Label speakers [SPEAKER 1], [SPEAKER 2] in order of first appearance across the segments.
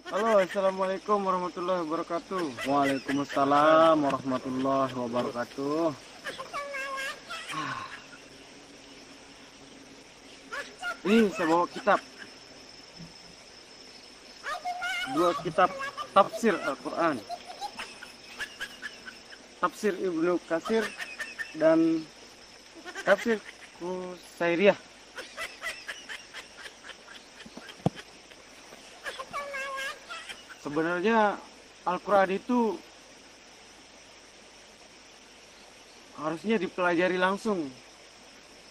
[SPEAKER 1] Halo, assalamualaikum warahmatullahi wabarakatuh.
[SPEAKER 2] Waalaikumsalam warahmatullahi wabarakatuh.
[SPEAKER 1] Ini saya bawa kitab, dua kitab tafsir Al-Quran, tafsir Ibnu Katsir dan tafsir Qusairiyah. Sebenarnya Al-Quran itu harusnya dipelajari langsung.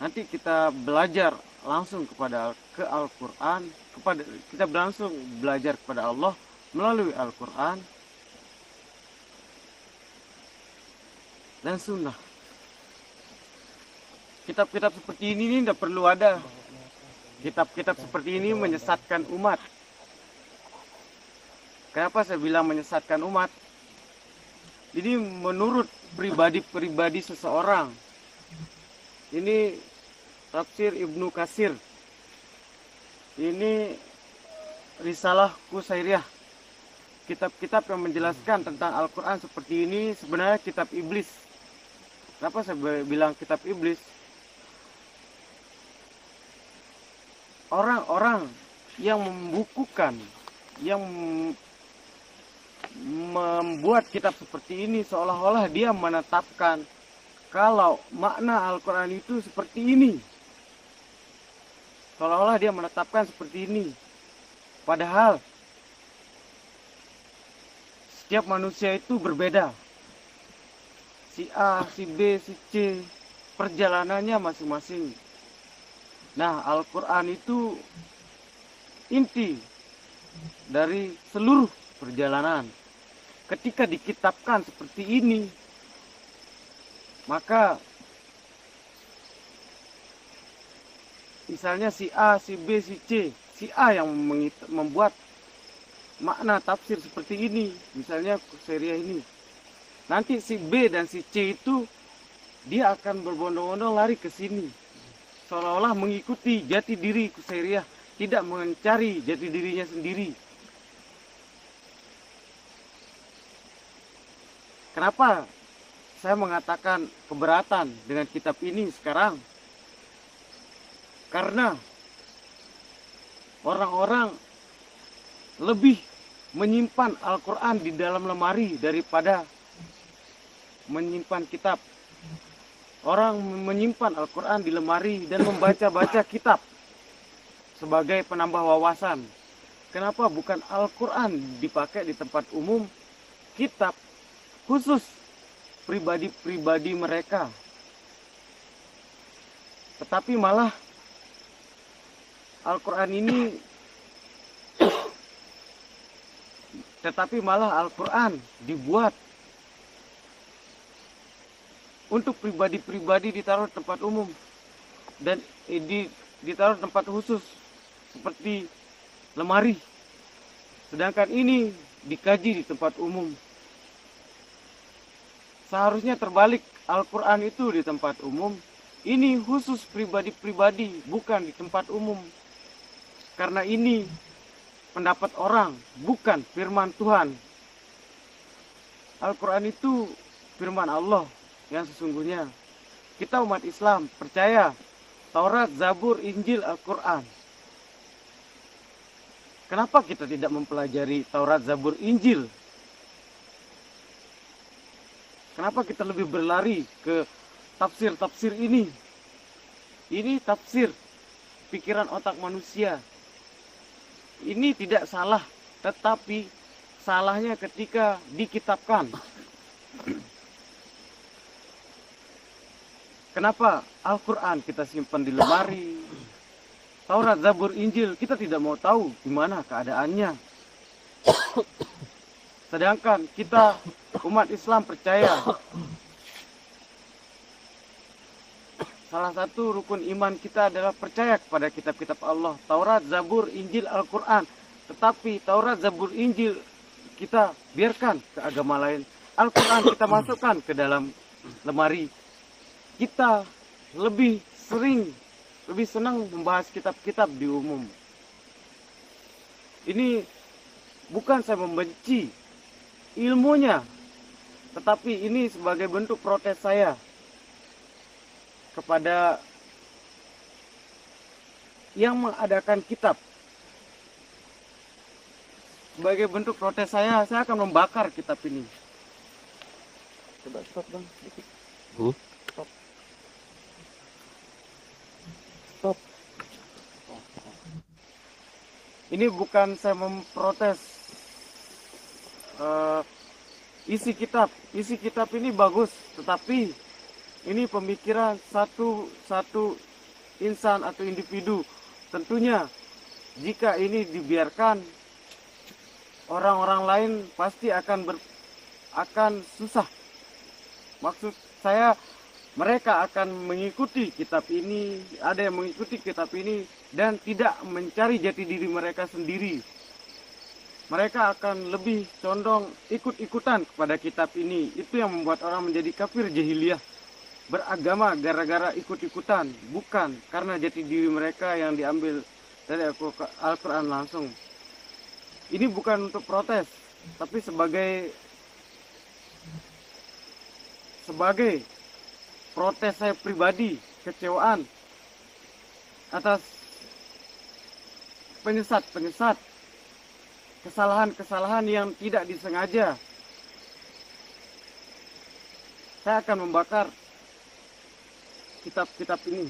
[SPEAKER 1] Nanti kita belajar langsung ke Al-Quran, kita langsung belajar kepada Allah melalui Al-Quran dan Sunnah. Kitab-kitab seperti ini tidak perlu ada. Kitab-kitab seperti ini menyesatkan umat. Kenapa saya bilang menyesatkan umat? Ini menurut pribadi-pribadi seseorang. Ini tafsir Ibnu Katsir. Ini Risalah Qusairiyah. Kitab-kitab yang menjelaskan tentang Al-Quran seperti ini sebenarnya kitab iblis. Kenapa saya bilang kitab iblis? Orang-orang yang membukukan, yang membuat kitab seperti ini seolah-olah dia menetapkan kalau makna Al-Quran itu seperti ini. Seolah-olah dia menetapkan seperti ini. Padahal setiap manusia itu berbeda. Si A, si B, si C, perjalanannya masing-masing. Nah, Al-Quran itu inti dari seluruh perjalanan. Ketika dikitabkan seperti ini, maka misalnya si A, si B, si C, si A yang membuat makna tafsir seperti ini, misalnya Qusairiyah ini. Nanti si B dan si C itu dia akan berbondong-bondong lari ke sini, seolah-olah mengikuti jati diri Qusairiyah, tidak mencari jati dirinya sendiri. Kenapa saya mengatakan keberatan dengan kitab ini sekarang? Karena orang-orang lebih menyimpan Al-Quran di dalam lemari daripada menyimpan kitab. Orang menyimpan Al-Quran di lemari dan membaca-baca kitab sebagai penambah wawasan. Kenapa bukan Al-Quran dipakai di tempat umum, kitab khusus pribadi-pribadi mereka? Tetapi malah Al-Quran dibuat untuk pribadi-pribadi, ditaruh di tempat umum dan ditaruh tempat khusus seperti lemari. Sedangkan ini dikaji di tempat umum. Seharusnya terbalik, Al-Quran itu di tempat umum, ini khusus pribadi-pribadi, bukan di tempat umum. Karena ini pendapat orang, bukan firman Tuhan. Al-Quran itu firman Allah yang sesungguhnya. Kita umat Islam percaya Taurat, Zabur, Injil, Al-Quran. Kenapa kita tidak mempelajari Taurat, Zabur, Injil? Kenapa kita lebih berlari ke tafsir-tafsir ini? Ini tafsir pikiran otak manusia. Ini tidak salah, tetapi salahnya ketika dikitabkan. Kenapa Al-Quran kita simpan di lemari? Taurat, Zabur, Injil kita tidak mau tahu gimana keadaannya. Sedangkan kita umat Islam percaya salah satu rukun iman kita adalah percaya kepada kitab-kitab Allah, Taurat, Zabur, Injil, Al-Quran. Tetapi Taurat, Zabur, Injil kita biarkan ke agama lain. Al-Quran kita masukkan ke dalam lemari. Kita lebih senang membahas kitab-kitab di umum. Ini Bukan saya membenci ilmunya, tetapi ini sebagai bentuk protes saya kepada yang mengadakan kitab. Sebagai bentuk protes saya akan membakar kitab ini. Coba stop bang, sedikit. Stop. Stop. Ini bukan saya memprotes isi kitab. Isi kitab ini bagus, tetapi ini pemikiran satu insan atau individu. Tentunya jika ini dibiarkan, orang-orang lain pasti akan susah. Maksud saya, mereka akan mengikuti kitab ini, ada yang mengikuti kitab ini dan tidak mencari jati diri mereka sendiri. Mereka akan lebih condong ikut-ikutan kepada kitab ini. Itu yang membuat orang menjadi kafir jahiliyah, beragama gara-gara ikut-ikutan, bukan karena jati diri mereka yang diambil dari Al-Quran langsung. Ini bukan untuk protes, tapi sebagai protes saya pribadi, kecewaan atas penyesat, kesalahan-kesalahan yang tidak disengaja. Saya akan membakar kitab-kitab ini.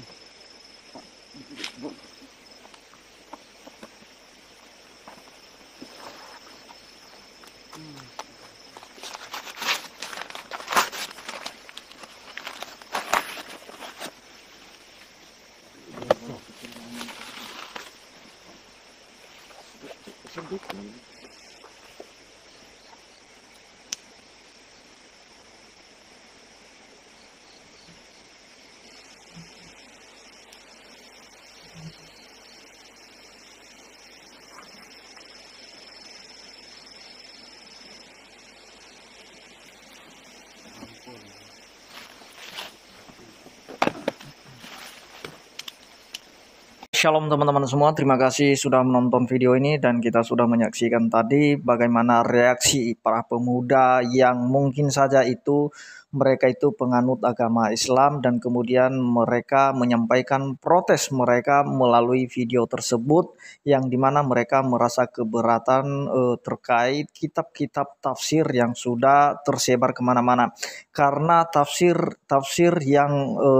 [SPEAKER 3] Shalom teman-teman semua, terima kasih sudah menonton video ini dan kita sudah menyaksikan tadi bagaimana reaksi para pemuda yang mungkin saja itu mereka itu penganut agama Islam dan kemudian mereka menyampaikan protes mereka melalui video tersebut yang dimana mereka merasa keberatan terkait kitab-kitab tafsir yang sudah tersebar kemana-mana. Karena tafsir yang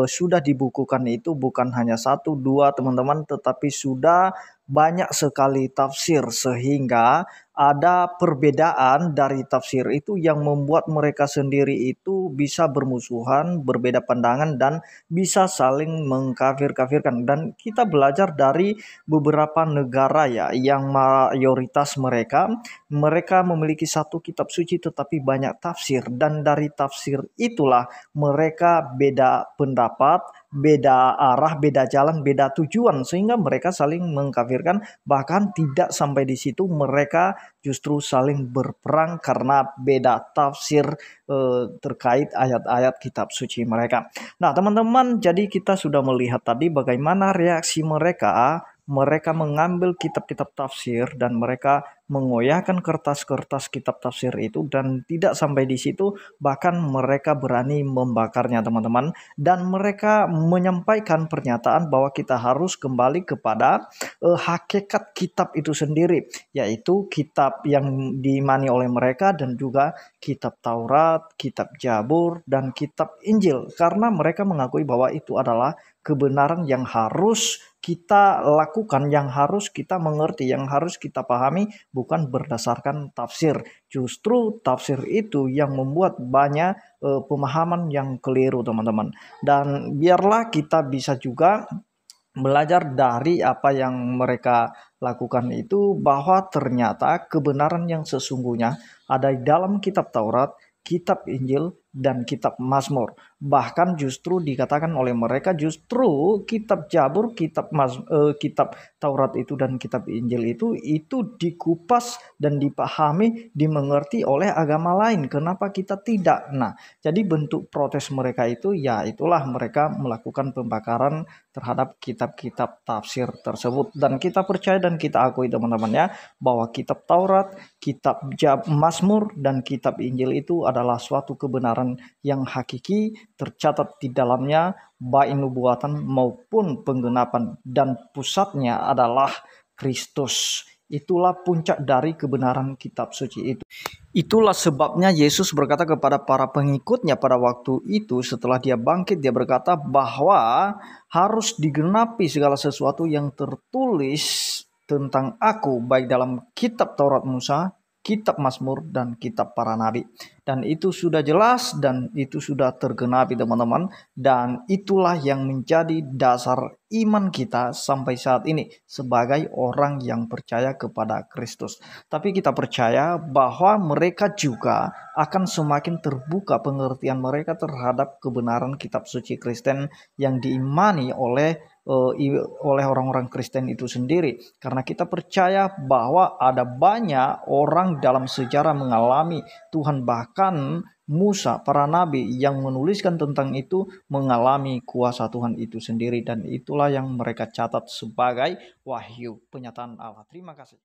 [SPEAKER 3] sudah dibukukan itu bukan hanya satu dua teman-teman, tetapi sudah banyak sekali tafsir sehingga ada perbedaan dari tafsir itu yang membuat mereka sendiri itu bisa bermusuhan, berbeda pandangan dan bisa saling mengkafir-kafirkan. Dan kita belajar dari beberapa negara ya yang mayoritas mereka memiliki satu kitab suci tetapi banyak tafsir, dan dari tafsir itulah mereka beda pendapat, beda arah, beda jalan, beda tujuan sehingga mereka saling mengkafirkan. Bahkan tidak sampai di situ, mereka justru saling berperang karena beda tafsir terkait ayat-ayat kitab suci mereka. Nah teman-teman, jadi kita sudah melihat tadi bagaimana reaksi mereka. Mereka mengambil kitab-kitab tafsir dan mereka mengoyahkan kertas-kertas kitab tafsir itu, dan tidak sampai di situ, bahkan mereka berani membakarnya teman-teman. Dan mereka menyampaikan pernyataan bahwa kita harus kembali kepada hakikat kitab itu sendiri, yaitu kitab yang diimani oleh mereka dan juga kitab Taurat, kitab Zabur, dan kitab Injil. Karena mereka mengakui bahwa itu adalah kebenaran yang harus kita lakukan, yang harus kita mengerti, yang harus kita pahami, bukan berdasarkan tafsir. Justru tafsir itu yang membuat banyak pemahaman yang keliru teman-teman. Dan biarlah kita bisa juga belajar dari apa yang mereka lakukan itu, bahwa ternyata kebenaran yang sesungguhnya ada di dalam kitab Taurat, kitab Injil, dan kitab Mazmur. Bahkan justru dikatakan oleh mereka justru kitab Zabur, kitab Taurat itu dan kitab Injil itu dikupas dan dipahami, dimengerti oleh agama lain. Kenapa kita tidak? Nah, jadi bentuk protes mereka itu ya itulah mereka melakukan pembakaran terhadap kitab-kitab tafsir tersebut. Dan kita percaya dan kita akui teman-teman ya, bahwa kitab Taurat, kitab Mazmur, dan kitab Injil itu adalah suatu kebenaran yang hakiki, tercatat di dalamnya baik nubuatan maupun penggenapan, dan pusatnya adalah Kristus. Itulah puncak dari kebenaran kitab suci itu. Itulah sebabnya Yesus berkata kepada para pengikutnya pada waktu itu setelah dia bangkit, dia berkata bahwa harus digenapi segala sesuatu yang tertulis tentang aku baik dalam kitab Taurat Musa, kitab Mazmur, dan kitab para nabi. Dan itu sudah jelas dan itu sudah tergenapi teman-teman. Dan itulah yang menjadi dasar iman kita sampai saat ini sebagai orang yang percaya kepada Kristus. Tapi kita percaya bahwa mereka juga akan semakin terbuka pengertian mereka terhadap kebenaran kitab suci Kristen yang diimani oleh orang-orang Kristen itu sendiri. Karena kita percaya bahwa ada banyak orang dalam sejarah mengalami Tuhan, bahkan Musa, para nabi yang menuliskan tentang itu mengalami kuasa Tuhan itu sendiri, dan itulah yang mereka catat sebagai wahyu penyataan Allah. Terima kasih.